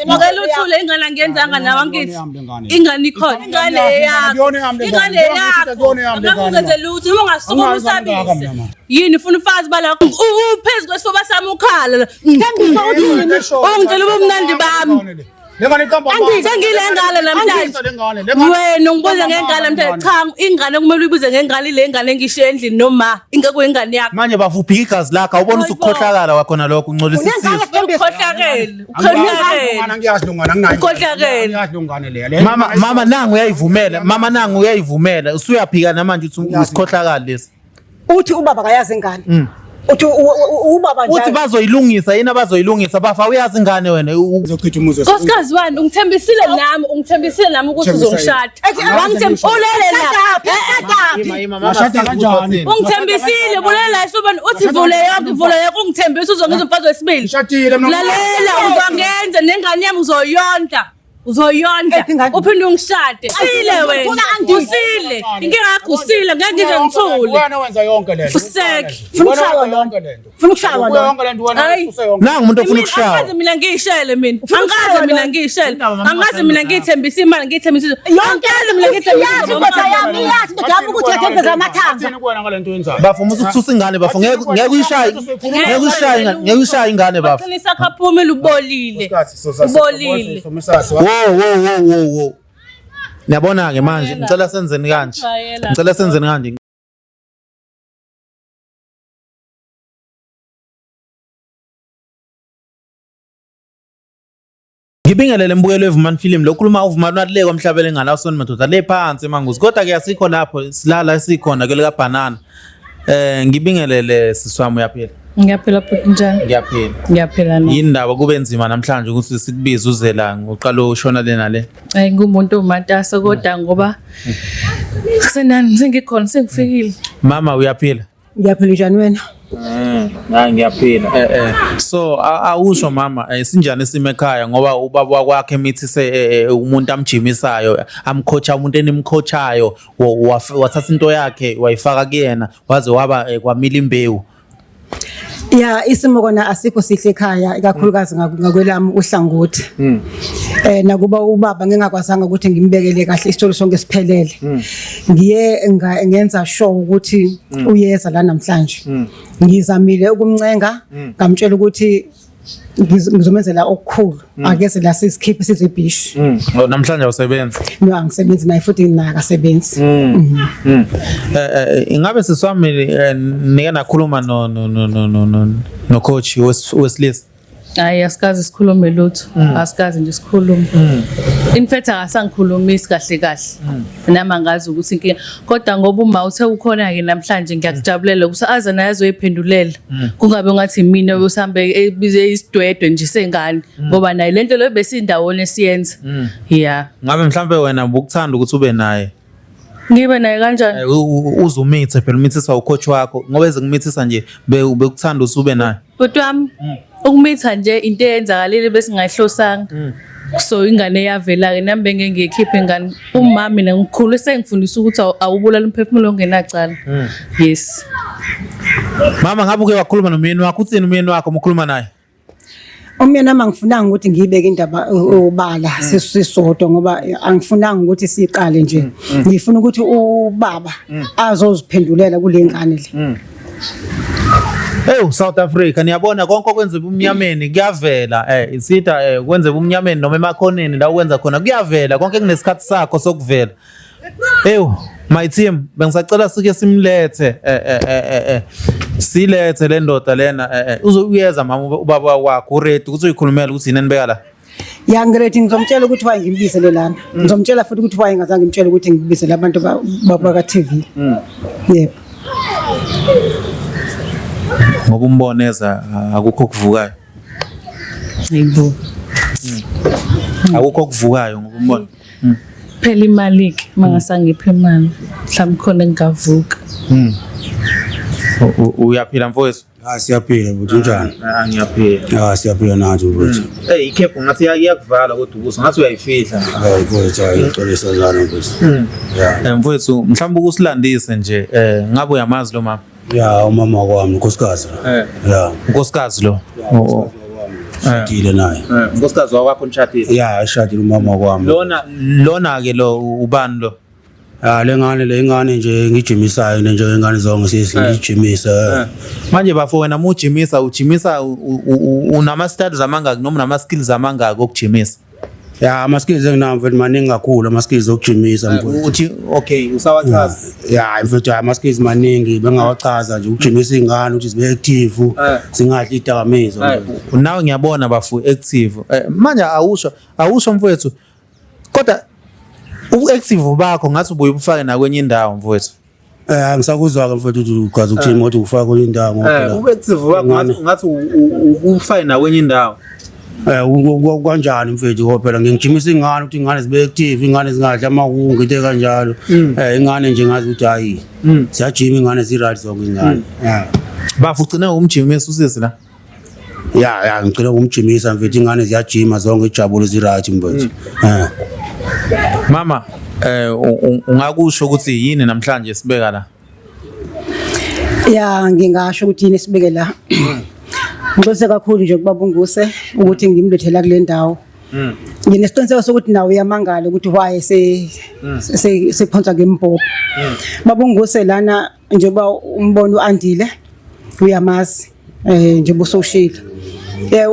ngicela uthule ingane angiyenzanga nawe ngithi ingane ikhona ingane yakho ngamungenze lutho uma ungasukuma usabise yini ufuna ufazi bala uphezulu kwesifuba sami ukhala ungitshela ubumnandi bami Sengile ngale namhlanje wena ngibuza ngengane namhlanje cha ingane kumele uyibuze ngengane le ngane engishiye endlini noma ingeke ingane yakho manje bavubhika igazi lakho awubona usukhohlakala wakhona lokho ungcolisa isizwe ukhohlakele mama nangu uyayivumela usuyaphika namanje uthi usikhohlakala lesi uthi ubaba akayazi ingane uthi ubaba njalo uthi bazoyilungisa yini abazoyilungisa bafa uyazi ingane wena uzochitha umuzi Nkosikazi wani ungithembisile nami ukuthi uzongishada ulele la ungithembisile bulela isobani uthi vule yonke ungithembisa uzongiza umfazi wesibili lalela uzongenza nengane yami uzoyonda uphinde ungishade sile wena usile inkinga yakho usile ngeke ngize ngithule wena wenza yonke lento Fuseki funa ukushaywa lo yonke lento wena useyonke nangu umuntu ofuna ukushaya angaze mina ngiyishele angaze mina ngiyithembisa imali ngiyithembisa yonke mina ngiyithembisa yazi ngijabula ukuthi yathembeza amathanga kuwena ngalento yenzayo bafuma ukuthusa ingane bafu ngeke uyishaya ingane bafu qinisa kaphumela ubolile wo niyabona ke manje ngicela senzeni kanje ngibingelele mbukelo eVumani Film lokhuluma uVumani watileko emhlabeni engala usoni madoda le phansi emanguzi kodwa ke asikho lapho silala sikhona ke leka banana ngibingelele siswami uyaphila Ngiyaphila futhi njani? Ngiyaphila no. Yini ndaba kube nzima namhlanje ukuthi sikubize uze la ngoqala ushona le nale? Ngumuntu uMatasa kodwa ngoba senani sengikhona sengifikile. Mama uyaphila? Ngiyaphila njani wena? Ngiyaphila. So awusho mama sinjani isimo ekhaya ngoba ubaba wakwakhe emithise umuntu amjimisayo amkhocha umuntu enimkhochayo wathatha into yakhe wayifaka kuyena waze waba kwamila imbewu. Ya isimo kona asikho sihle ekhaya ikakhulukazi ngakwelami uhlangothi nakuba ubaba ngingakwazanga ukuthi ngimbekele kahle isitolo sonke siphelele ngiye ngenza show ukuthi uyeza la namhlanje ngizamile ukumncenga ngamtshela ukuthi ngizomenzela okukhulu akeze la sisikhiphe size eBhishi namhlanje awusebenzi no angisebenzi naye futhi nakasebenzi ingabe siswami nike nakhuluma no coach wesilisa hayi asikazi sikhulume lutho asikazi nje sikhulume in fact akasangikhulumisi kahle nami ngazi ukuthi inkinga kodwa ngoba uma uthe ukhona ke namhlanje ngiyakujabulela ukuthi aza naye azoyiphendulela kungabe ngathi mina usambe ebize isidwedwe nje sengane ngoba naye lento lo besindawone siyenza yeah ngabe mhlambe wena ukuthanda ukuthi ube naye ngibe naye kanjani uzumithe phela umithisa ucoach wakho ngoba ezingimithisa nje bekuthanda usube naye kodwa wami ukumitha nje into eyenzakalile bese ngayihlosanga so ingane yavela ke nami ngeke ngikhiphe ingane umama mina ngikhulu sengifundisa ukuthi awubulala umphefumulo ongenacala yes mama ngabe uke wakhuluma nomyeni wakho uthini umyeni wakho umkhuluma naye umyeni ngifunanga ukuthi ngiyibeke indaba obala sisodwa ngoba angifunanga ukuthi siqale nje ngifuna ukuthi ubaba azoziphendulela kule ngane le South Africa niyabona konke okwenzeka umnyameni kuyavela isitha kwenzeka umnyameni noma emakhoneni la ukwenza khona kuyavela konke kunesikhathi sakho sokuvela my team bengisacela sike simlethe silethe le ndoda lena uyeza mama ubaba wakho uready ukuthi uyikhulumela ukuthi yini nibeka la ya ngiready ngizomtshela ukuthi waye ngimbizele lana ngizomtshela futhi ukuthi waye ngazange ngimtshele ukuthi ngibizele abantu baka TV yebo ngoba umboneza akukho kuvukayo yebo akukho kuvukayo ngoba umbona phela imali ke mangasangiphe imali mhlawumbe khona ngingavuka uyaphila mfowethu siyaphila buthi njani ngiyaphila siyaphila nathi mfowethu ikhephu ngathi iyakuvala kodwa ukuze ngathi uyayifihla mfowethu ayixolisa njalo mfowethu mfowethu mhlawumbe ukusilandise nje ngabe uyamazi lo mama ya umama kwami unkosikazi unkosikazi lo shadile naye. Unkosikazi wakho nishadile. Ya shadile umama kwami. Lona ke lo ubani lo? Le ngane nje ngijimisayo nje ingane zonke sisingijimisa. Manje bafo wena ujimisa unama studies amangaki noma unama skills amangaki okujimisa? Ya ama skills enginamva mfethu maningi kakhulu ama skills okujimisa mfethu. Uthi okay usawachaza. Ya mfethu ama skills maningi bengawachaza nje ukujimisa ingane ukuthi zibe active singadli idakamizwa. Nawe ngiyabona bafu active. Manje awusho mfowethu. Kodwa ubu-active bakho ngathi ubuye ubufake nakwenye indawo mfowethu. Ngisakuzwa ke mfethu ukuthi ukwazi ukujima ukuthi ufake kwenye indawo ngoba ubu-active bakho ngathi ubufake nakwenye indawo. Kanjani mfethu ngoba phela ngingijimisa ingane ukuthi ingane zibe active ingane zingadla amahungu into kanjalo ingane nje ngazi ukuthi hayi siyajima ingane zi-right zonke ingane. Bafu ugcina umjimisa usisi la? Ya ngicela ukumjimisa mfethu ingane ziyajima zonke ijabule zi-right mfethu. Mama ungakusho ukuthi yini namhlanje sibeka la? Ya ngingasho ukuthi yini sibeke la. Ngibese kakhulu nje kubaba uNguse ukuthi ngimlethela kule ndawo. Nginesiqiniseko sokuthi nawe uyamangala ukuthi why sephonsa ngembopho. Baba uNguse lana njengoba umbono uandile uyamazi njengoba usoshila.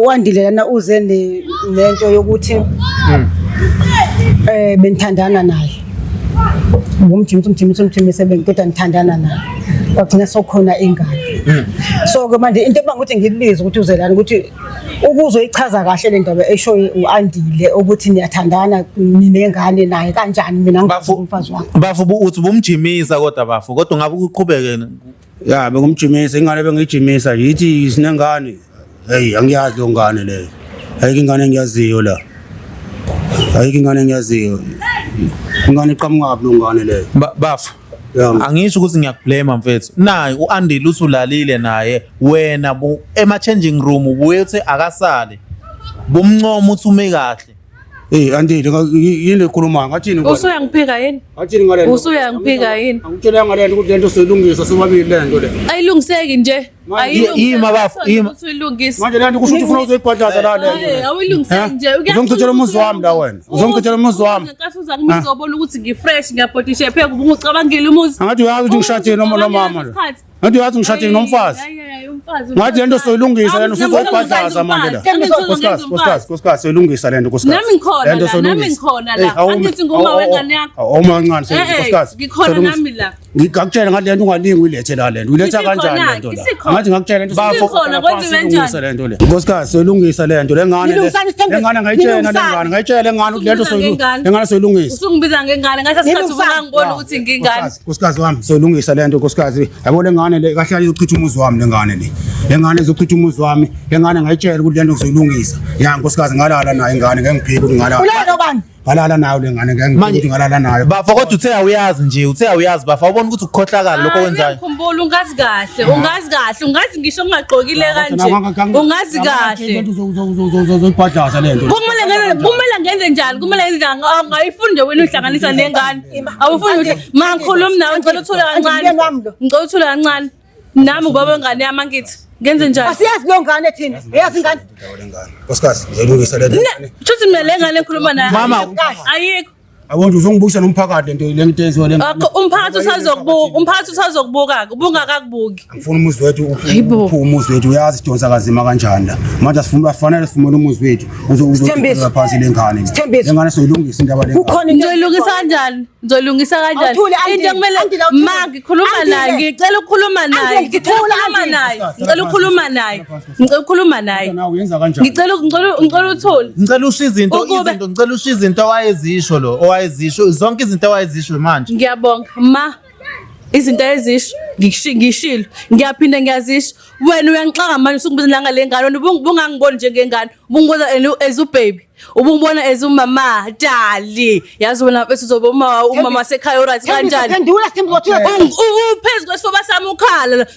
Uandile lana uze nento yokuthi benithandana naye. Ngumjimisa bengiqeda ngithandana naye. Wagcina sokhona ingane. So ke manje into ebanga ukuthi ngikubize ukuthi uzelana ukuthi ukuzoyichaza kahle le ndaba esho uandile ukuthi niyathandana ninengane naye kanjani mina ngumfazi wakho. Bafu uthi bumjimisa kodwa ungabe uqhubeke. Ya bengumjimisa ingane bengijimisa yithi sinengane. Hey angiyazi lo ngane leyo. Ayike ingane ngiyaziyo la. Ayike ingane ngiyaziyo. Ingane iqhamuka lo ngane leyo. Bafu angisho ukuthi ngiyakublame mfethu. Naye uandile usulalile naye wena ema changing room ubuye uthi akasale. Bumncoma uthi ume kahle. Andile yini ekhuluma ngathini kodwa? Usuyangiphika yini? Ngathini ngale nto? Usuyangiphika yini? Angitshela ngale nto ukuthi lento soyilungisa sobabili le nto le. Ayilungiseki nje. Yima bafu yima. Usuyilungisa. Manje lento kusho ukuthi ufuna uzoyibhadlaza la le. Awuyilungiseki nje. Uzongicela umuzi wami la wena. Uzongicela umuzi wami. Ngenkathi uza kimi uzobona ukuthi ngifresh ngiyabhodisha phela kuba ngicabangile umuzi. Angathi uyazi ukuthi ngishadile noma mama la. Ngathi uyazi ngishadile nomfazi. Ngathi lento soyilungisa lento uzoyibhadlaza manje la. Nkosikazi soyilungisa lento nkosikazi. Nami ngikhona la. Angithi ngoma wengane yakho. Uma kancane nkosikazi. Ngikhona nami la. Ngikakutshela ngathi lento ungalingi uyilethe la lento. Uyiletha kanjani lento la? Ngathi ngakutshela lento khona kwenziwe njani lento le. Nkosikazi soyilungisa lento lengane ngayitshela ngane ukuthi lento lengane soyilungisa. Usungibiza ngengane ngathi asikhathi ufuna ngibona ukuthi ngingane. Nkosikazi wami soyilungisa lento nkosikazi. Yabo lengane le kahlala izochitha umuzi wami lengane le. Lengane izochitha umuzi wami. Lengane ngayitshela ukuthi lento soyilungisa. Ya nkosikazi ngalala nayo ingane ngengiphika ukuthi ngalala. Ulalo bani? Ngalala nayo lengane ngengiphika ngalala nayo. Bafa kodwa uthe awuyazi nje bafa ubona ukuthi ukukhohlakala lokho wenzayo. Ngikhumbula ungazi kahle ungazi ngisho ngingagqokile kanje ungazi kahle. Uzobhadlaza lento. Kumele ngenze njani angayifuni nje wena uhlanganisa nengane awufuni ukuthi mangikhuluma nawe ngicela uthule kancane nami ngoba wengane yami angithi ngenze njani asiyazi lo ngane thina uyazi ingane nkosikazi ngiyilungisa lento futhi mina le ngane engikhuluma nayo mama ayikho awonje uzongibukisa nomphakathi lento lento enziwa le ngane umphakathi usazokubuka ubunga kakubuki angifuni umuzi wethu umuzi wethu uyazi sidonsa kanzima kanjani la manje afanele sifumele umuzi wethu uzokuthembisa phansi lengane lengane soyilungisa indaba le ukhona ngizoyilungisa kanjani into ekumele ngikhuluma naye ngicela ukukhuluma naye ngicela ukukhuluma naye nawe uyenza kanjani ngicela uthole ngicela ushiya izinto owayezisho lo owayezisho zonke izinto owayezisho manje ngiyabonga izinto ezisho ngishilo ngiyaphinda ngiyazisho wena uyangiqanga manje usungibizela ngale ngane ubungangiboni njengengane ubungibona as ubaby ubungibona as umama dali yazi wena bese uzoba umama sekhaya right kanjani uphezulu kwesifuba sami ukhala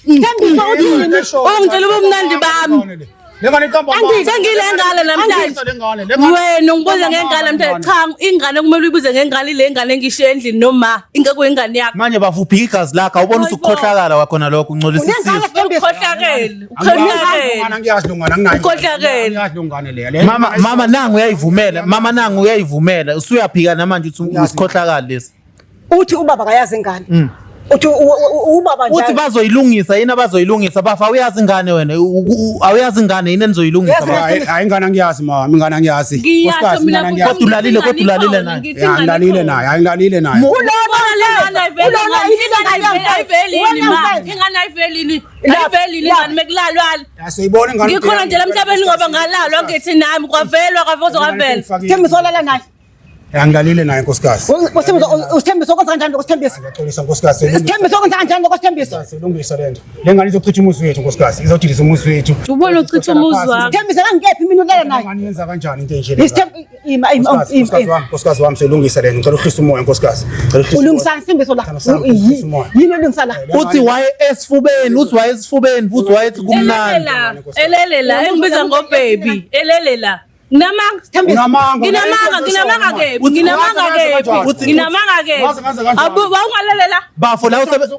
ungitshela ubumnandi bami lengane iqamba Sengile ngale namhlanje. Wena ungibuza ngengane namhlanje cha ingane kumele uyibuze ngengane le ngane engishiye endlini noma ingeke ingane yakho. Manje bafuphi igazi lakho awubona usukhohlakala wakhona lokho uncolisa isizwe. Ukhohlakele. Ukhohlakele. Mama nangu uyayivumela. Mama nangu uyayivumela. Usuyaphika namanje uthi usikhohlakala lesi. Uthi ubaba akayazi ingane. Uthi ubaba njalo. Uthi bazoyilungisa yini abazoyilungisa bafa uyazi ingane wena awuyazi ingane yini enizoyilungisa bafa. Hayi ingane angiyazi mama ingane angiyazi. Ngiyasho mina Kodwa ulalile naye. Ngilalile naye ayingilalile naye. Asiyibona ingane. Ngikhona nje emhlabeni ngoba ngalalwa ngithi nami kwavelwa kwavozo kwavela. Thembiso olala naye. Angilalile naye nkosikazi. Usithembiso okwenza kanjani lokusithembisa? Ngiyaxolisa nkosikazi. Isithembiso okwenza kanjani lokusithembisa? Silungisa lento. Lengane izochitha umuzi wethu nkosikazi. Izojilisa umuzi wethu. Ubona uchitha umuzi wakho. Isithembiso ngangekephi mina ulala naye. Ngani yenza kanjani into enje le? Nkosikazi wami silungisa lento. Ngicela uhlisa umoya nkosikazi. Ulungisa isithembiso la. Yini ulungisa la? Uthi waye esifubeni, uthi waye esifubeni, futhi wayethi kumnandi. Elelela engibiza ngo baby. Elelela. Nginamanga ke. Abu wawungalelela. Bafo la usebenza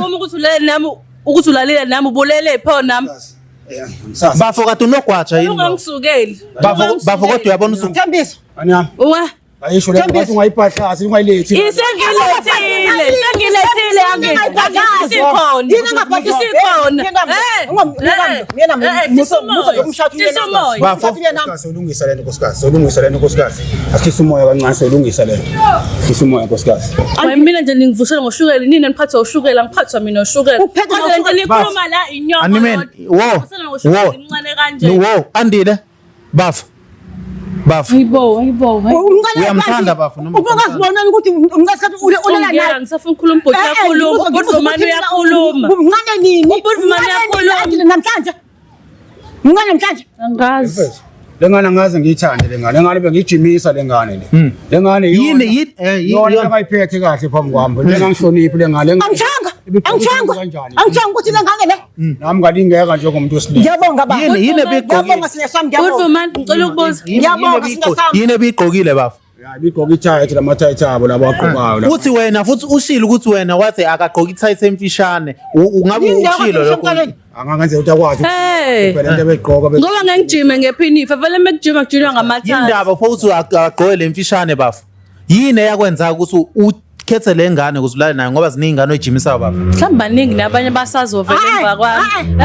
ukuthi ulalele nami ukuthi ulalele nami ubulele pho nami. Bafo kade unogwaja yini? Ungangisukeli. Bafo kodwa uyabona Isithembiso. Anyama. Wa Ayisho le nto ungayiphahla ungayilethi. Isengilethile angisikhona. Bafo Silungisa lento nkosikazi. Silungisa lento nkosikazi. Asihlisa umoya kancane silungisa lento. Sihlisa umoya nkosikazi. Mina nje ningivusela ngoshukela nini niphatha ushukela ngiphathwa mina ushukela. Kodwa lento likhuluma la inyoko. Animeni wo andile bafo Hayibo. uyamthanda bafo noma ungazibona ukuthi ungasathi ulala naye. Ngisafuna ukukhuluma ubhuti yakhuluma ubudvumani uyakhuluma. Mncane nini? Ubudvumani uyakhuluma namhlanje. Mncane namhlanje. Angazi. Lengane angaze ngiyithande lengane. Lengane bengijimisa lengane le. Lengane yini yona bayiphethe kahle phambi kwami. Lengangihloniphi lengane. Angithanga ukuthi lengane le. Nami ngalingeka njengomuntu wesilisa. Ngiyabonga baba. yini Ngiyabonga sina sami ngiyabonga. Udvumani ngicela ukubuza. Ngiyabonga sina sami. yini ebigqokile bafo Bigqoka ithayi lamathayi abo labo aqhubayo la. uthi wena futhi ushilo ukuthi wena wathi akagqoka ithayi emfishane ungabe ushilo lokho Angangenza ukuthi akwazi phela into ebegqoka ngoba ngengijime ngephinifa vele mekujima kujinwa ngamathathu. indaba futhi akagqoke lemfishane bafo yini eyakwenza ukuthi ukhethe lengane ukuzulala nayo ngoba ziningi ingane oyijimisayo bafo Mhlawumbe baningi nabanye basazovela emva kwami.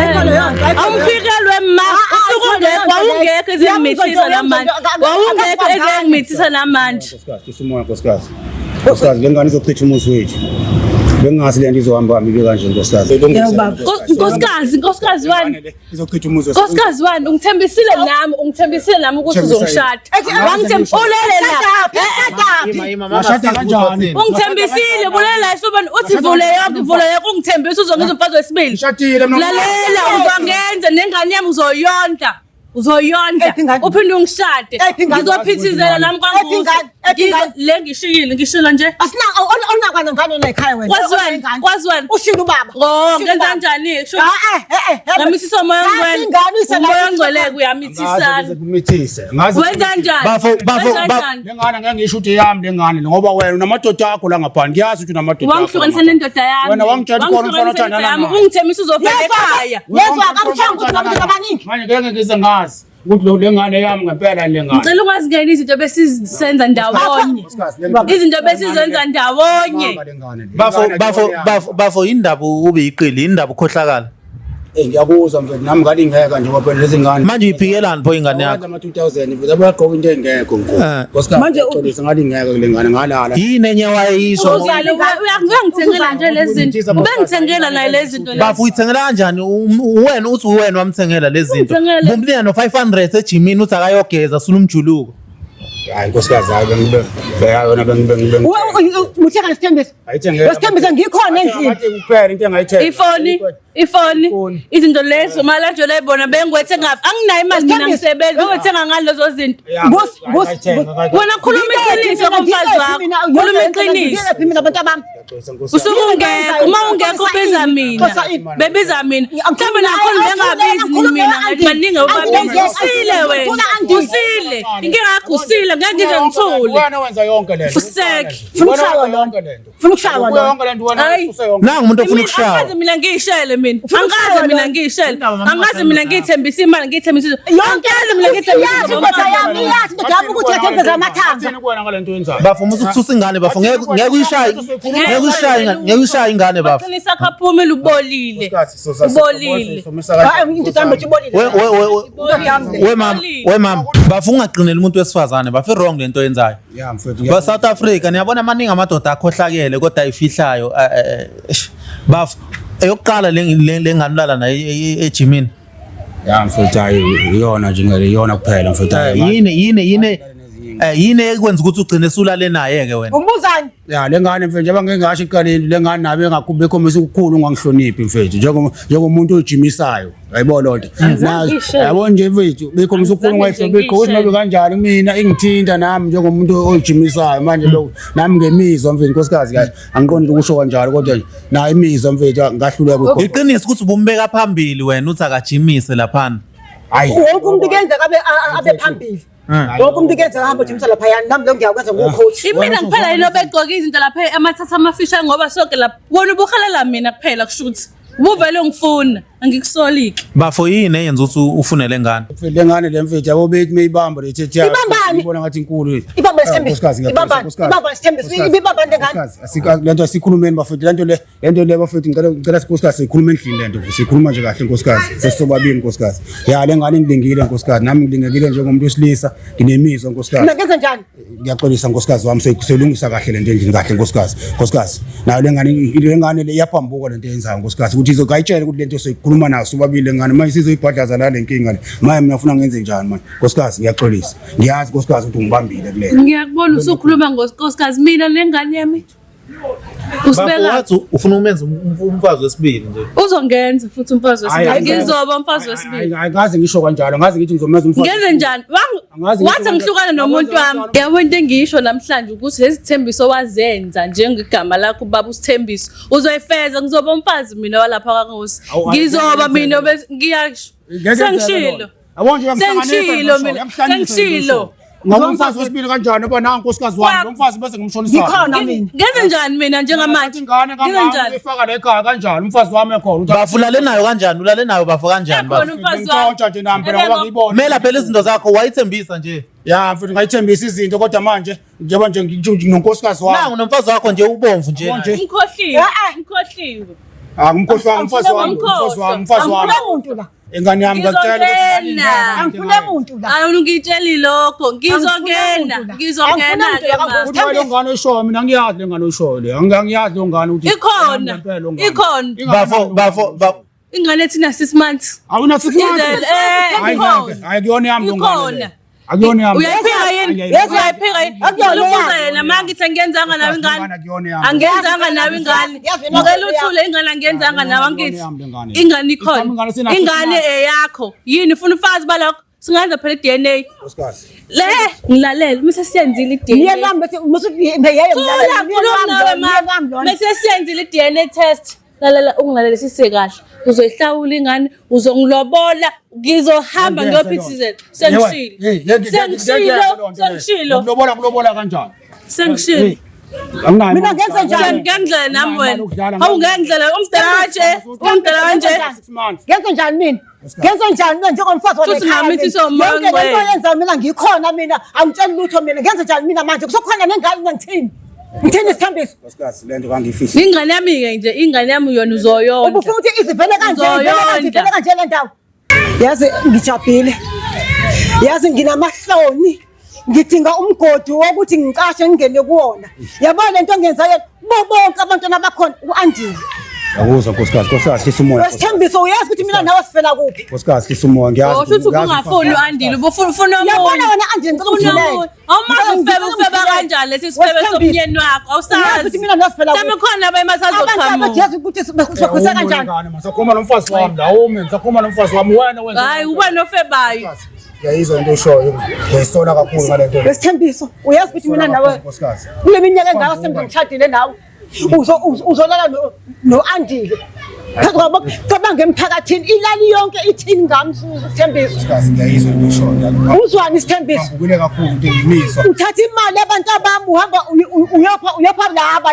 Awuphikelwe ma wawungekho ezingimithisa namanje. Wawungekho ezingimithisa namanje. Nkosikazi nkosikazi. Nkosikazi lengane izochitha umuzi wethu. Bengazi lento izohamba hamba kanje nkosikazi. Nkosikazi wani. Izochitha umuzi wethu. Nkosikazi wani ungithembisile nami ukuthi uzongishada. Ulele la. Washada kanjani? Ungithembisile bulela isibani uthi vule yonke ungithembisa uzongiza umfazi wesibili. Ngishadile mina. Lalela uzongenza nengane yami uzoyonda. Uphinde ungishade. Ngizophithizela nami kwanguzo. Le ngishila nje. Asinaka onakwana ngane la ekhaya wena. Kwazwani. Ushilo ubaba. Ngenza kanjani? Ngamithisa umoya ongcwele. Umoya ongcwele uyamithisa. Kumithise. Ngazi Wenza kanjani? Bafo lengane ngeke ngisho ukuthi yami lengane ngoba wena unamadoda akho la ngaphandle. Ngiyazi ukuthi unamadoda akho. Wangihlukanisa nendoda yami. Wena wangitshela khona umfana othanda nami. Ungithembisa uzovela ekhaya. Yezwa akamthanga ukuthi nabantu abaningi. Manje ngeke ngize ngazi ukuthi lo lengane yami ngempela lengane. Ngicela ukwazi ngene izinto besizenza ndawonye. Izinto besizenza ndawonye. bafo indaba ube iqili indaba ukhohlakala Ngiyakuzwa mfethu nami ngalingeka nje ngoba lezi ngane. manje uyiphikelani pho ingane yakho Ama 2000 mfethu abaqoka into engekho nkulu. Nkosikazi manje uxolisa ngalingeka kule ngane ngalala. yini enye wayeyisho Uzale uyangithengela nje lezi zinto. Ubengithengela naye lezi zinto lezi. bafo uyithengela kanjani wena uthi wena wamthengela lezi zinto bumlina no 500 ejimini uthi akayogeza sula umjuluko hayi nkosikazi hayi yona Mutheka nesithembiso. Nesithembiso ngikhona endlini. Ngathi kuphela into engayithetha. Ifoni izinto lezo malanje layibona bengwethe ngapha anginayo imali mina ngisebenza bengwethenga ngani lezo zinto wena khuluma iqiniso komfazi wakho khuluma iqiniso mina abantu abami usungungekho uma ungekho bebiza mina mhlawumbe nakhona bengabizi mina ngathi baningi obabizi usile wena usile inkinga yakho usile ngeke ngize ngithule wena wenza yonke lento Fuseki funa ukushaywa lona funa ukushaywa lona yonke lento wena ususe yonke Nangu umuntu ofuna ukushaya angazi mina ngiyishele mina angazi mina ngiyishele angazi mina ngiyithembisa imali ngiyithembisa yonke mina ngithembisa yazi ngijabula ukuthi yathembeza amathanga kuwena ngalento yenzayo bafuna ukususa ingane bafuna ngeke uyishaya ingane bafu qinisa kaphumela ubolile hayi into kambe ubolile we mama bafuna ungaqinela umuntu wesifazane bafu wrong lento yenzayo ya mfethu ba South Africa niyabona amaningi amadoda akhohlakele kodwa ifihlayo bafu eyokuqala lenganulala na ejimini ya mfethu hayi iyona nje ngeke iyona kuphela mfethu yini ekwenza ukuthi ugcine sulale naye ke wena ubuzani ya lengane mfethu njengoba ngeke ngasho iqaleni lengane nabe engakube khombisa ukukhulu ngangihloniphi mfethu njengomuntu ojimisayo yayibona lonto yabo nje mfethu bekhombisa ukukhulu ngayihloniphi ukuthi nabe kanjani mina ingithinta nami njengomuntu ojimisayo manje lo nami ngemizwa mfethu nkosikazi angiqondi ukusho kanjalo kodwa na imizwa mfethu ngahluleka kwekho iqiniso ukuthi ubumbeka phambili wena uthi akajimise laphana hayi wonke umuntu kenza abe phambili wonke umuntu kenza hamba ujimisa lapha yani nami lo ngiyakwenza ngocoach imina kuphela yilo begqoka izinto lapha amathatha amafisha ngoba sonke lapha wona ubukhalela mina kuphela kushuthi ubuvele ngifuna angikusoliki bafo yini eyenza ukuthi ufunele ngane lengane lemfethu yabo bethi meyibamba lethe ibona ngathi inkulu ibamba isithembiso ibamba isithembiso ibamba ngane lento sikhulumeni bafethu lento le bafethu ngicela sikhosikazi sikhuluma endlini lento sikhuluma nje kahle nkosikazi sesobabili nkosikazi ya lengane ngilingile nkosikazi nami ngilingekile njengomuntu wesilisa nginemizwa nkosikazi mina ngenza njani ngiyaxolisa nkosikazi wami selungisa kahle lento endlini kahle nkosikazi nayo lengane le iyaphambuka lento yenzayo nkosikazi ukuthi izokayitshela ukuthi lento soyikhuluma nayo sobabili ngane manje sizoyibhadlaza la lenkinga le manje mina ufuna ngenze njani manje nkosikazi ngiyaxolisa ngiyazi nkosikazi ukuthi ungibambile kule ngiyakubona usukhuluma ngonkosikazi mina nengane yami wathi ufuna umenza umfazi wesibili nje uzongenza futhi umfazi wesibili ngizoba umfazi wesibili ngazi ngisho kanjalo ngazi ngithi ngizomenza umfazi ngenze njani wathi ngihlukana nomuntu wami yabo into engisho namhlanje ukuthi lesithembiso wazenza njengegama lakho baba usithembiso uzoyifeza ngizoba umfazi mina walapha kaNkosi ngizoba mina ngiyasho sengishilo sengishilo ngoba umfazi wesibili kanjani ngoba nangu nkosikazi wami lo mfazi bese ngimshonisa ngikhona mina ngenze njani mina njengamanje ingane kanjani efaka la ekhaya kanjani umfazi wami ekhona bafulale nayo kanjani ulale nayo bafo kanjani khona umfazi ngitshontsha nje nami phela ngoba ngiyibona mela phela izinto zakho wayithembisa nje ya mfethu ngayithembisa izinto kodwa manje njengoba nje nginonkosikazi wami nangu nomfazi wakho nje ubomvu nje ngikhohliwe ngimkhohlwa umfazi wami umuntu la engane yami ngakutshela ukuthi angifune umuntu la awungitsheli lokho ngizongena ukuthi lo ngane oyishoyo mina ngiyazi le ngane oyishoyo le angiyazi lo ngane ukuthi ikhona bafo ingane thina 6 months awuna 6 months hayi kuyona yami lo ngane akuyona yami uyayiphika yini uyayiphika yini akuyobuza yena manje ngithi angenzanga nawe ingane angenzanga nawe ingane ngicela uthule ingane angenzanga nawe angithi ingane ikhona ingane eyakho yini ufuna ufazi balokho singenza phela iDNA le ngilalela mase siyenzile iDNA yena mase mase siyenzile iDNA test lalela ungilalela sisekahle uzoyihlawula ingane uzongilobola ngizohamba ngiyophithizela sengishilo ngilobola kanjani sengishilo mina ngenza njani ngendlela nami wena awungendlela umdala kanje ngenza njani mina ngenza njani mina njengomfazi yenza mina ngikhona mina angitshela lutho mina ngenza njani mina manje kusokhona nengane ngithini ngithini isithambiso nkosikazi lento kangifihli ingane yami ke nje ingane yami yona uzoyona ubufuna ukuthi izivele kanje le ndawo yazi ngijabhile yazi nginamahloni ngidinga umgodi wokuthi ngiqashe ngingene kuwona yabona lento ngenzayo bonke abantwana bakhona uAndile Yakuzwa nkosikazi khisa umoya. Wesithembiso uyazi ukuthi mina nawe sifela kuphi? Nkosikazi khisa umoya ngiyazi. Usho ukuthi ungafuni uandile ubufuna Yabona umuntu. wena Andile ngicela ungithulele. Awumazi ufeba kanjani lesi sifebe somnyeni wakho Uyazi awusazi. ukuthi mina nawe sifela kuphi? Tama khona Abantu abayimasazoqhamuka. abajazi ukuthi sibakhulisa kanjani? Ngisakhuluma nomfazi wami la umi ngisakhuluma nomfazi wami wena wenza. Hayi uba nofebayo. Yayizwa into oshoyo. Ngiyisona kakhulu ngale nto. Wesithembiso uyazi ukuthi mina nawe Nkosikazi. kule minyaka engaka sembe ngishadile nawe. Uzolala no-Andile. Phezu kwabo cabanga emphakathini ilali yonke ithini ngami Sithembiso. Nkosikazi ngiyayizwa into oshoyo. Uzwani Sithembiso? Ngikule kakhulu into ngimizwa. Uthatha imali yabantu abami uhamba uyopha laba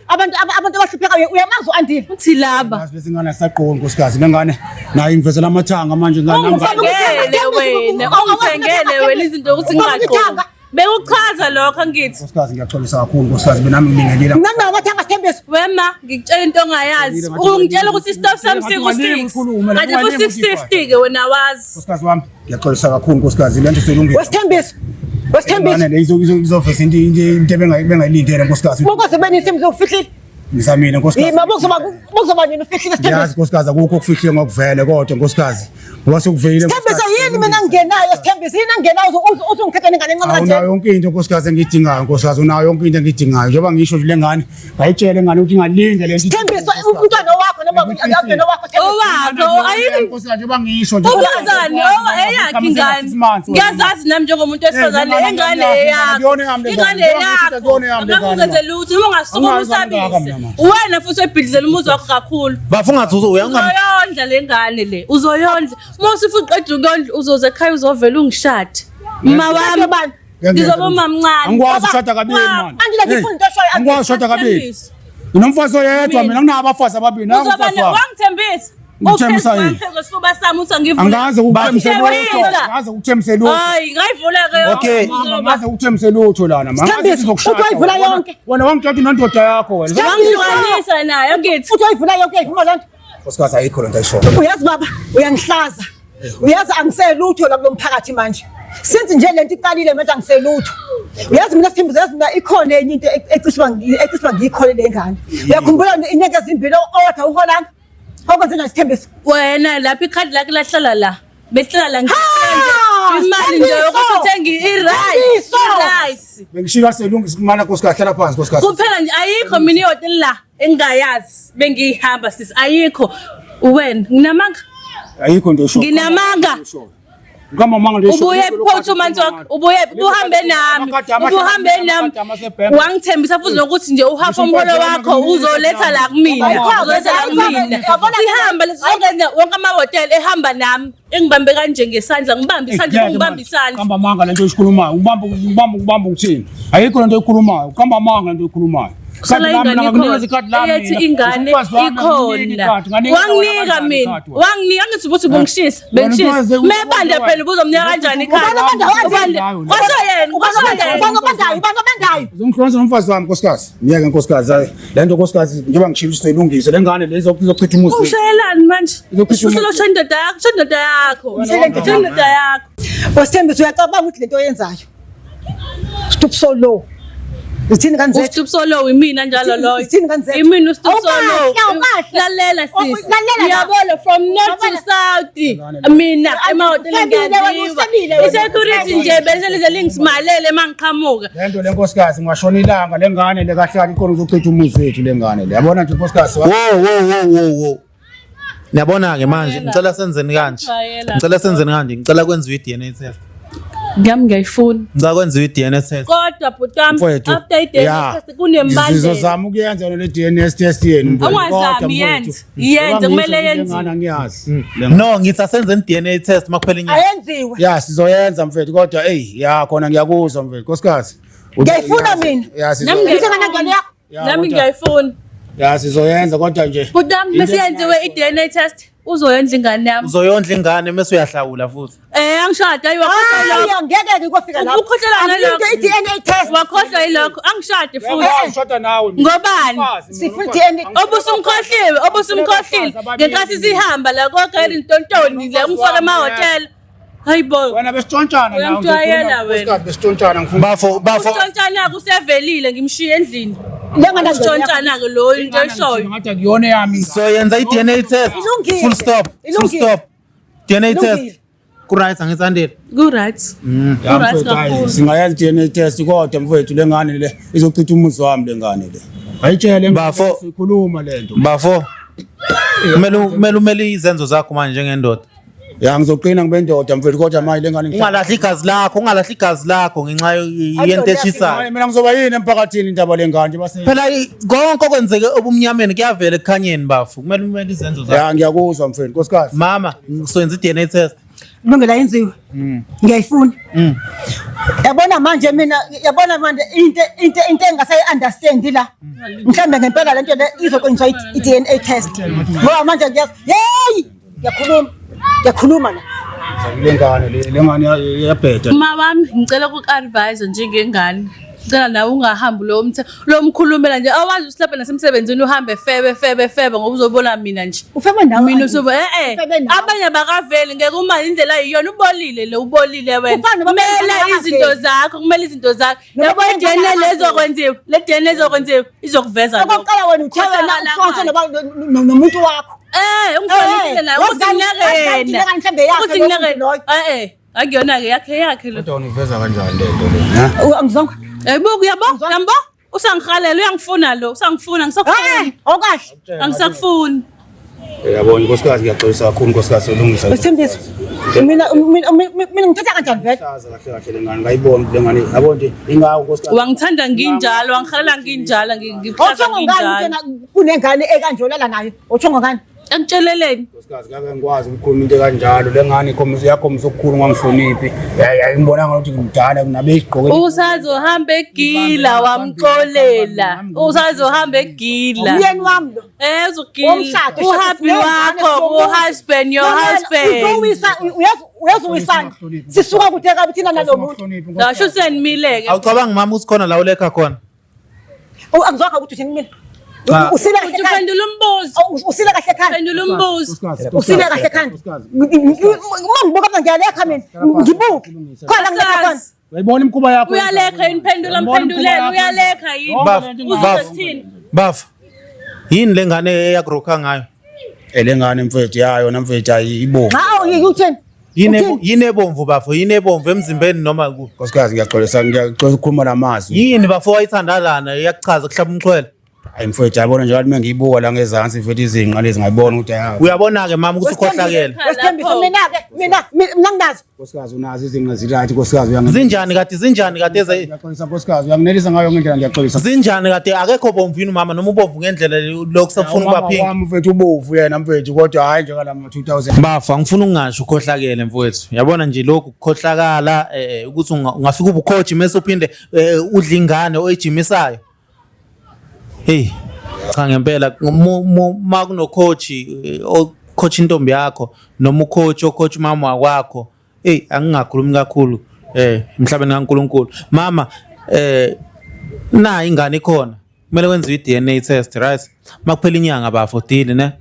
abantu abahlupheka uyamazi u-Andile. Uthi laba. Bese ngane saqoqa nkosikazi lengane nayo ingivezela amathanga manje ngane Ungithengele wena izinto ukuthi ngingaqoqi. Bekuchaza lokho angithi. nkosikazi ngiyaxolisa kakhulu nkosikazi benami ngingelila. Mina nawe bathanga Sithembiso. Wema ngikutshela into ongayazi. Ungitshela ukuthi istop sami siku-6. Kanti ku-650 ke wena wazi. Nkosikazi wami ngiyaxolisa kakhulu nkosikazi lento selungile. Wesithembiso. Wesithembiso. Ngane izovesa into bengayilindele nkosikazi. Bonke benini Sithembiso ufihlile. Ngizamile nkosikazi. Yima bokuzoba nini ufihlile Sithembiso. Yazi nkosikazi akukho okufihlile ngokuvele kodwa nkosikazi. Ngoba sekuvele Sithembiso yini mina ngingenayo Sithembiso yini angenayo uzongithetha ingane encane unayo kanje. yonke into nkosikazi engiyidingayo nkosikazi unayo yonke into engiyidingayo njengoba ngisho nje lengane ngayitshela ngane ukuthi ingalinde lento. Sithembiso umntwana wakho noma umntwana wakho Owakho ayikho. Nkosikazi njengoba ngisho nje. Ubazani eyakho ingane. Ngiyazazi nami njengomuntu wesifazane ingane eyakho. Ingane yakho. Ngakwenze lutho uma ungasukuma usabise. Wena futhi ebhidlizela umuzi wakho kakhulu. Bafungathi uyangami. Uzoyondla lengane le. Uzoyondla. Mose ufuqeda ukondla uzoze ekhaya uzovela ungishade. Mama wami. Ngizoba umamncane. Angikwazi ukushada kabili manje. Angile ngifuna into eshoyo. Angikwazi ukushada kabili. Nginomfazi oyedwa mina nginabafazi ababili nangu umfazi wami. Wangithembisa. Ngithembisa yini? Ngosifuba sami uthi ngivula. Angaze ukuthembise lutho. Angaze ukuthembise lutho. Hayi, ngayivula ke. Okay. Angaze ukuthembise lutho lana manje. Sithembiso uthi wayivula yonke. Wena wangitshela indoda yakho wena. Wangihlukanisa nayo ngithi. Uthi wayivula yonke ivuma lento. Nkosikazi ayikho lento ayisho. Uyazi baba uyangihlaza. Uyazi angiselutho la kulomphakathi manje. Since nje lento iqalile manje angiselutho. Uyazi mina Sithembiso yazi mina ikhona enye into eciswa ngiyikhole lengane. Uyakhumbula inyanga ezimbili owatha uholanga. Okwenze nje Sithembiso. Wena lapha ikhadi lakhe lahlala la. Behlala la ngisenze imali nje yokuthi uthenge i-rice. Bengishilo selungisa kumana nkosikazi hlala phansi nkosikazi. Kuphela nje ayikho mina ihotela la engayazi bengihamba sis ayikho. Wena nginamanga. Ayikho into esho. Nginamanga. Ngama manga nje. Ubuye photo manzi wakho ubuye uhambe nami uhambe nami wangithembisa futhi nokuthi nje uhafa umholo wakho uzoletha la kumina uzoletha la kumina sihamba lesonke wonke amahotela ehamba nami engibambe kanje ngesandla ngibambe isandla ngibambe isandla Kamba manga lento oyikhulumayo ubamba ukuthini ayikho lento oyikhulumayo kamba manga lento oyikhulumayo Sala ingane ethi ingane ikhona wanginika mina wanginika ngithi ukuthi bungishisa bengishisa mebanda phela ubuzomnika kanjani ikhaya Bangabandayo. Uzongihlonza nomfazi wami nkosikazi ngiyeke nkosikazi lento nkosikazi njengoba ngishilo iselungise lengane lezo izochitha umuzi ushayelani manje usilo shendoda yakho shendoda yakho Wasithembiso uyacabanga ukuthi lento oyenzayo. Stop so low. Uthini kanze? Ustop solo imina njalo loyo. Uthini kanze? Imina ustop solo. Lalela sis. Ngiyabona from north to south. Mina emahoteleni ngiyaziwa. Isecurity nje bese lingisimalele mangiqhamuka. Lento lenkosikazi ngashona ilanga lengane lekahlala ikona uzochitha umuzi wethu lengane le. Yabona nje nkosikazi. Wo. Niyabona ke manje ngicela senzeni kanje. Ngicela kwenziwe i-DNA test. Ngiyayifuna. Ngicela kwenziwe i-DNA test. Kodwa bhutam after i-DNA test kunembandela. Sizozama ukuyenza le DNA test yenu. Ungazami yenze kumele yenziwe. Ngiyazi. No ngithi asenzeni i-DNA test makuphela inyanga. Ayenziwe. Ya sizoyenza mfethu kodwa ya khona ngiyakuzwa mfethu nkosikazi. Ngiyayifuna mina. Nami ngiyayifuna. Ya sizoyenza kodwa nje. Bhutam bese yenziwe i-DNA test. Uzoyondla ingane yami. Uzoyondla ingane mase uyahlawula futhi. Angishada ayikhohlwa. Hayi ngeke ngikufika lapho. Ukhohlwa nalokho. I-DNA test Wakhohlwa yilokho. Angishade futhi. Ngishada nawe. Ngobani? Sifuna i-DNA. Obusumkhohlile ngenkathi sihamba la konke izintontoni la ngifaka amahotela. Hayibo. Wena besitshontshana nawe. Uyamjwayela wena. Besitshontshana ngifuna. Bafo. Usithontshana kusevelile ngimshiya endlini. Lengane Isitshontshana ke lo into eshoyo. ngathi akuyona yami So yenza i-DNA test. Ilungile. Full stop. Full Ilungile. stop. DNA Ilungile. test. Ku-right angisandile. Ku right. Right kakhulu. singayenza i-DNA test kodwa mfowethu lengane le izochitha umuzi wami lengane le ayitshele Bafo. sikhuluma lento Bafo. Kumele izenzo zakho manje njengendoda. ya ngizoqina ngibe ndoda mfowethu kodwa manje lengane Ungalahli igazi lakho ngenxa yento eshisayo. mina ngizoba yini emphakathini indaba lengane base Phela konke okwenzeke obumnyameni kuyavela ekukhanyeni bafo. Kumele izenzo zakho. ya ngiyakuzwa mfowethu nkosikazi Mama, soyenza i-DNA test. Lungela yenziwe. Ngiyayifuna. Yabona manje mina yabona manje into engasayi understand la. Mhlambe ngempela lento le izoqinisa i-DNA test. Ngoba manje ngiyazi, hey! Ngiyakhuluma la. lengane yabheda Mawami ngicela uku-advise njengengane. Ngicela nawe ungahambi lo mkhulumela nje awazi usilapha nasemsebenzini uhambe febe ngoba uzobona mina nje. Ufebe ndawo. Mina usobe Ufebe ndawo. abanye bakaveli ngeke uma indlela yiyona ubolile wena. Kufana noma Kumele izinto zakho. Yabo DNA lezokwenziwa. Le DNA lezokwenziwa izokuveza lokho. Okokuqala wena uthela la nomuntu wakho. Ungifundisile naye ukuthi ngiyakena. Mhlambe yakhe. Ukuthi ngiyakena. Akuyona ke yakhe lo. kodwa univeza kanjani lento le Angizonga. Yebo yambo usangihalela uyangifuna lo usangifuna ngisakufuna Okahle. angisakufuni yabona nkosikazi ngiyaxolisa kakhulu nkosikazi ulungisa Usindisa. Mina ngithatha kanjani vele? kahle lengane ngayibona lengane yabona nje ingawo nkosikazi wangithanda nginjalo wangihalela nginjalo ngichaza Othongo ngani nginjalo tena kunengane ekanjolala nayo? Othongo ngani? angitsheleleni nkosikazi ngeke ngikwazi ukukhuluma into kanjalo lengane ikhombisa yakhombisa ukukhulu ngangihloniphi ngibona ukuthi ngimdala kunabe igqoke usazohamba egila wamxolela usazohamba egila Umyeni wami lo. uzogila Womshado, uhappy wakho uhusband your husband Uyazowisana. Sisuka kude kabi thina nalomuntu. ngisho senimileke Awucabangi mama usikhona la ulekha khona? Angizwakho ukuthi uthini mina. Cha. Usile kahle ekhaya. uphendula umbuzo Usile kahle ekhaya. phendula umbuzo Usile kahle ekhaya. Uma ngibuka ngiyalekha mina. Ngibuke. Khona ngiyalekha. uyayibona imkhuba yakho uyalekha iniphendula mphenduleni uyalekha yini uzothini Bafo. Yini lengane eyagrokha ngayo? lengane mfethu yayo namfethu ayibo Hawu yikuthini? Yini ebomvu bafo? Yini ebomvu emzimbeni noma ku? nkosikazi ngiyaxolisa ukukhuluma lamazwi Yini bafo wayithandalana iyakuchaza kuhlaba umxhwele? hayi mfethu yabona nje uma ngiyibuka la ngezansi mfethu izinqa lezi ngayibona ukuthi hayi Uyabona ke mama ukuthi ukhohlakele. Wesithembiso mina nginazi. nkosikazi unazo izinqa zirathi nkosikazi Zinjani kade ngiyaxolisa nkosikazi uyanginelisa ngayo ngendlela ngiyaxolisa zinjani kade akekho bomvu yini mama noma ubomvu ngendlela lokusafuna ubaphinga? wami mfethu ubovu yena mfethu kodwa hayi njengalama 2000 Bafa ngifuna ungasho ukhohlakele mfowethu. Yabona nje lokhu ukukhohlakala ukuthi ungafika ubukhoji mase uphinde udla ingane oyijimisayo. Hey, cha ngempela ma kuno coach coach intombi yakho noma ucoach mama wakho hey angingakhulumi kakhulu emhlabeni kaNkuluNkulu mama na ingane ikhona kumele wenze i-DNA test right makuphela inyanga bafo deal ne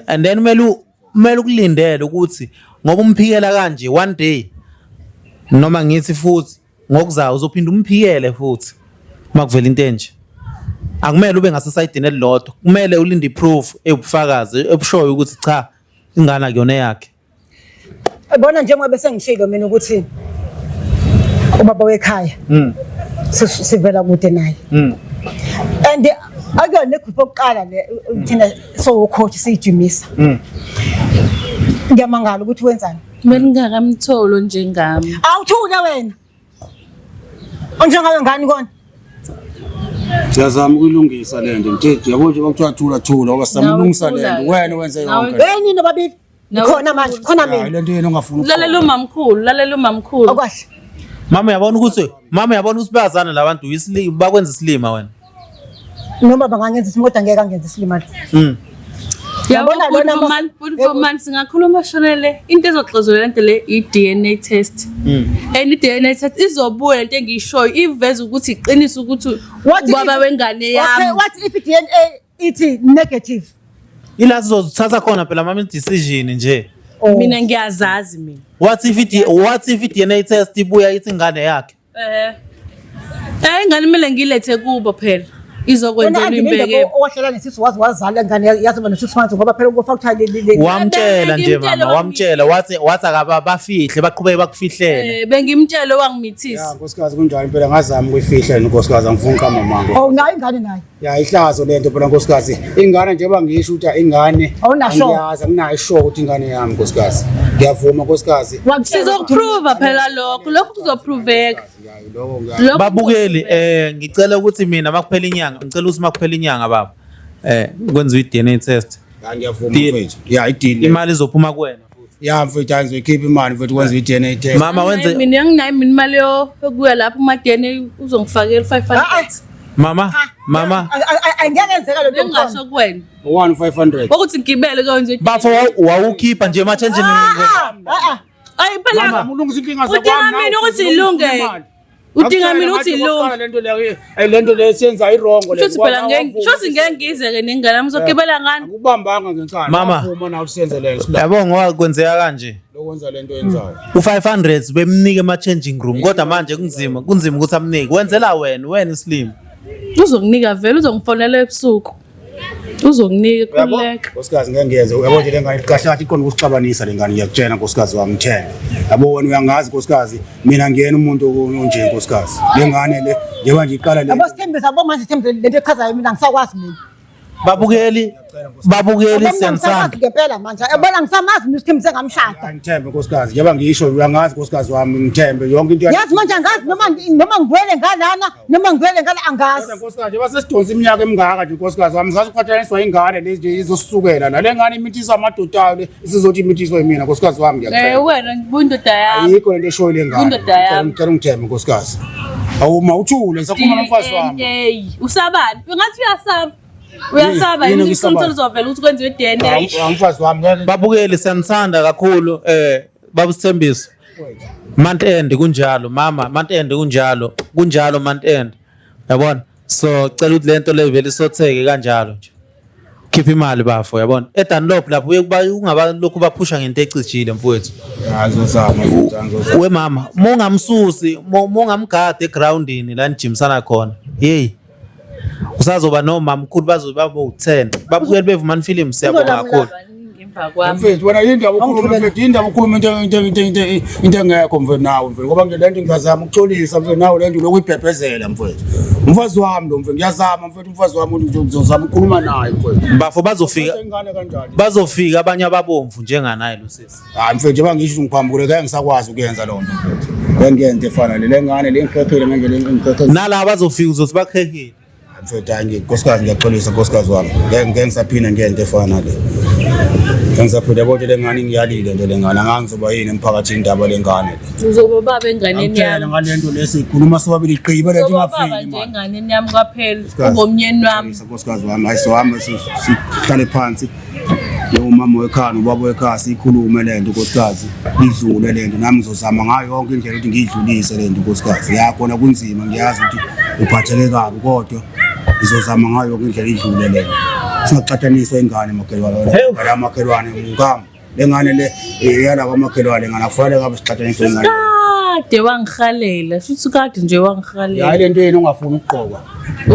and then kumele ukulindele ukuthi ngoba umphikela kanje one day noma ngithi futhi ngokuzayo uzophinda umphikele futhi makuvela into enje akumele ube ngasesayidini elilodwa kumele ulinde iproof ebufakazi ebushoyo ukuthi cha ingane akuyona yakhe Bona njengoba bese ngishilo mina ukuthi ubaba wekhaya sivela kude naye and akuyona igroup okuqala le thina so coach sijimisa ngiyamangala ukuthi wenzani mina ngingakamtholo njengami awuthule wena onjengayo ngani kona siyazama ukulungisa lento nje yabo nje bakuthiwa thula ngoba samlungisa lento wena wenze yonke yini nobabili khona manje khona mina lento yena ongafuna lalela umamkhulu okwahle mama yabona ukuthi bayazana labantu bakwenza isilima wena noma bangangenza isimoda ngeke angenza isilima yabona lona man singakhuluma shonele into ezoxozolela lento le i-DNA test and i-DNA test izobuya lento engiyishoyo iveza ukuthi iqinisa ukuthi ubaba wengane yami what if i-DNA ithi negative ila sizothatha khona phela mama decision nje mina ngiyazazi mina what if i-DNA test ibuya ithi ingane yakhe ingane kumele ngilethe kubo phela izokwenzela imbeke. Owahlela nesisu wazi wazala ngane yazi bona 6 months ngoba phela ukufactor Wamtshela nje mama, wamtshela wathi akabafihle baqhubeke bakufihlele. Bengimtshela wangimithisa. Nkosikazi kunjani impela ngazama ukuyifihla nkosikazi angifuni ukama mama. Oh nayo ingane nayo. Ya ihlazo lento phela nkosikazi. Ingane njengoba ngisho ukuthi ingane angiyazi anginayo ishow ukuthi ingane yami nkosikazi. Ngiyavuma nkosikazi. Sizokuprove phela lokho kuzoproveka. Babukeli ngicela ukuthi mina makuphela inyanga ngicela ukuthi makuphela inyanga baba kwenziwe i-DNA test. Ngiyavuma mfethu. Ya idini. Imali izophuma kuwena. Ya mfethu angizoyikhipha imali mfethu kwenziwe i-DNA test. Mama wenze mina nginayo imali yokuya lapho uMadene uzongifakela 500. Mama angeke enzeka lo nto Ngingasho kuwena 1500. ukuthi ngibele konje. bafo wawukhipha nje ma-change Ayi phela Ulungisa inkinga udinga mina ukuthi ilunge. Udinga mina ukuthi ilunge. Lento le lento le siyenza irongo le. Futhi phela shothi ngeke ngizeke nengane yami uzogibela ngani? Akubambanga ngenkani. Mama. Uma na usenze lento. yabo ngoba kwenzeka kanje Lokwenza lento yenzayo. u500 bemnike ama-changing room kodwa manje kunzima ukuthi amnike wenzela wena Slim. Uzokunika vele uzongifonela ebusuku. Uzonginika ikhululeka. Nkosikazi ngeke ngiyenze uyabo nje lengane iqashathi ikhona ukusixabanisa lengane ngiyakutshela nkosikazi wami mthele. Yabo wena uyangazi nkosikazi mina ngiyena umuntu onje nkosikazi. Lengane le njengoba nje iqala le. abasithembisa bomanje sithembele lento echazayo mina ngisakwazi mina babukeli siyanisanda ngempela manje ebona ngisamazi nisithembise ngamshada Ngithembe nkosikazi njengoba ngisho uyangazi nkosikazi wami ngithembe yonke into yazi manje angazi noma ngivele ngalana noma ngivele ngala angazi nkosikazi njengoba sesidonsa iminyaka emingaka nje nkosikazi wami ngazi ukuphathaniswa ingane lezi nje izosukela nale ngane imithiswa amadoda le isizothi imithiswa yimina nkosikazi wami ngiyacela Wena ngibundoda yami. ayikho lento eshoyo lengane Indoda yami. ngicela ungithembe nkosikazi awuma uthule ngisakhuluma nomfazi wami Usabani? Ungathi uyasaba Yini yini ngisaba? ukuthi uzovela ukuthi kwenziwe DNA. umfazi wami ngeke babukeli siyanisanda kakhulu babusithembisa month end kunjalo mama month end kunjalo month end yabona so cela ukuthi lento le vele isotheke kanjalo nje khipha imali bafo yabona eDunlop lapho ungaba lokhu baphusha ngento ecijile mfowethu ngizozama ngizozama we mama mongamsusi mongamgada egroundini la nijimisana khona hey usazoba nomama mkhulu bazoba u10 babukeli bevumani film siyabonga kakhulu Ngemva kwami. mfethu wena indaba ukhuluma mfethu indaba ukhuluma into engekho mfethu nawe mfethu ngoba nje lento ngiyazama ukuxolisa mfethu nawe lento lokuyibhebhezela mfethu umfazi wami lo mfethu ngiyazama mfethu umfazi wami ngizozama ukukhuluma naye mfethu bafo ingane kanjani bazofika abanye ababomvu njenganaye lo sisi hayi mfethu njengoba ngisho ngiphambukile ngeke ngisakwazi ukuyenza lo nto mfethu ngeke ngiyente efana le ngane le ngikhekhile ngendlela engikhekhile nala bazofika uzothi bakhehile mfethu hayi nkosikazi ngiyaxolisa nkosikazi wami ngeke ngisaphinde ngiyente efana le ngisaphinde yabo le ngane ngiyalile nje le ngane angangizoba yini emphakathini indaba le ngane le Uzoba baba enganeni yami. ngalento lesikhuluma sobabili iqhiba lento Uzoba baba ingafiki nje manje enganeni yami kwaphela. Ungomnyeni wami. nkosikazi wami ayisohamba sihlale phansi umama wekhaya ubaba wekhaya sikhulume lento nkosikazi idlule lento nami ngizozama ngayo yonke indlela ukuthi ngidlulise lento nkosikazi yakhona kunzima ngiyazi ukuthi uphatheke kabi kodwa ngizozama ngayo yonke indlela idlule lento singaxatshaniswa ingane makhelwane la makhelwane ngam lengane le yala kwamakhelwane ngana kufanele ngabe sixatshaniswa ingane Kade wangihalela, futhi kade nje wangihalela. hayi lento yini ongafuni ukuqoka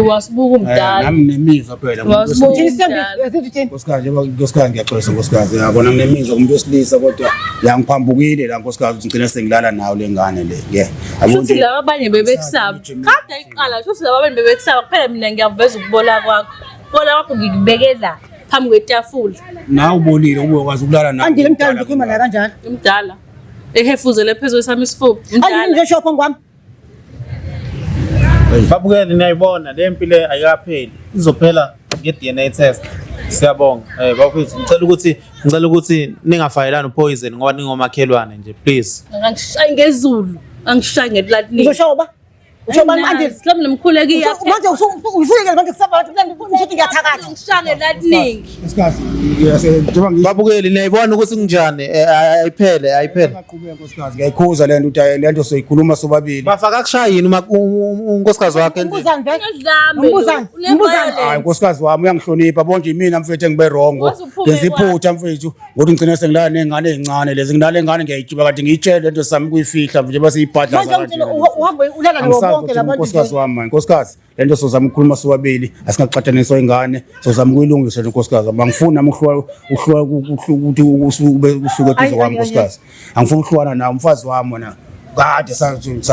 Uwasibuka umdala. nami nemizwa phela Wasibuka thini umdala. sithini nkosikazi nkosikazi ngiyaxolisa nkosikazi yabona nginemizwa kumuntu wesilisa kodwa yangiphambukile la nkosikazi ukuthi ngicine sengilala nawo lengane le Futhi laba abanye bebekusaba. Kade ayiqala, futhi laba abanye bebekusaba. Kuphela mina ngiyaveza ukubola kwakho. Bola kwakho ngikubekela phambi kwetafula. nawe ubolile ube ukwazi ukulala nawo andile mdala ngikhuluma naye kanjani Umdala. Ehefuzele phezulu sami isifuba. andile Umdala. nje shopho ngwami babukeli niyayibona le mpilo ayikapheli izophela nge-DNA test siyabonga bafethu ngicela ukuthi ningafayelani upoison ngoba ningomakhelwane nje please Angishayi ngezulu. Angishayi ngelatini. uzoshoba ushoba andile Islam nomkhuleki yakhe. manje usuyekele manje kusaba ukuthi ngiyathakatha Angishayi ngelatini. nkosikazi njengoba ngisho babukeli niyayibona ukuthi kunjani ayiphele ngiyaqhubeka nkosikazi ngiyayikhuza lento ukuthi lento soyikhuluma sobabili bafaka kushayini unkosikazi wakhe umbuzani vele Ngizame. Mbuzane. hayi nkosikazi wami uyangihlonipha bonke mina mfethu engibe rongo Wazi uphume ngeziphutha mfethu ngokuthi ngicine sengilala nengane ezincane lezi ngilala ngane ngiyayitshiba kade ngiyitshela lento sami kuyifihla nje base ibhadla manje uhambe ulala nobo bonke labantu unkosikazi wami manje nkosikazi lento sozama ukukhuluma sobabili asingaxatshaniswa ingane sozama ukuyilungisa le nkosikazi angifuni nami uhlwa ukuthi usuke eduze kwami nkosikazi angifuni ukuhlwana nawe umfazi wami wona kade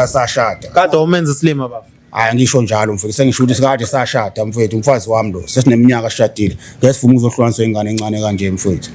sashada kade umenza isilima baba hayi ngisho njalo mfowethu sengisho ukuthi kade sashada mfowethu umfazi wami lo sesineminyaka sishadile ngiyasivuma uzohlwaniswa ingane encane kanje mfowethu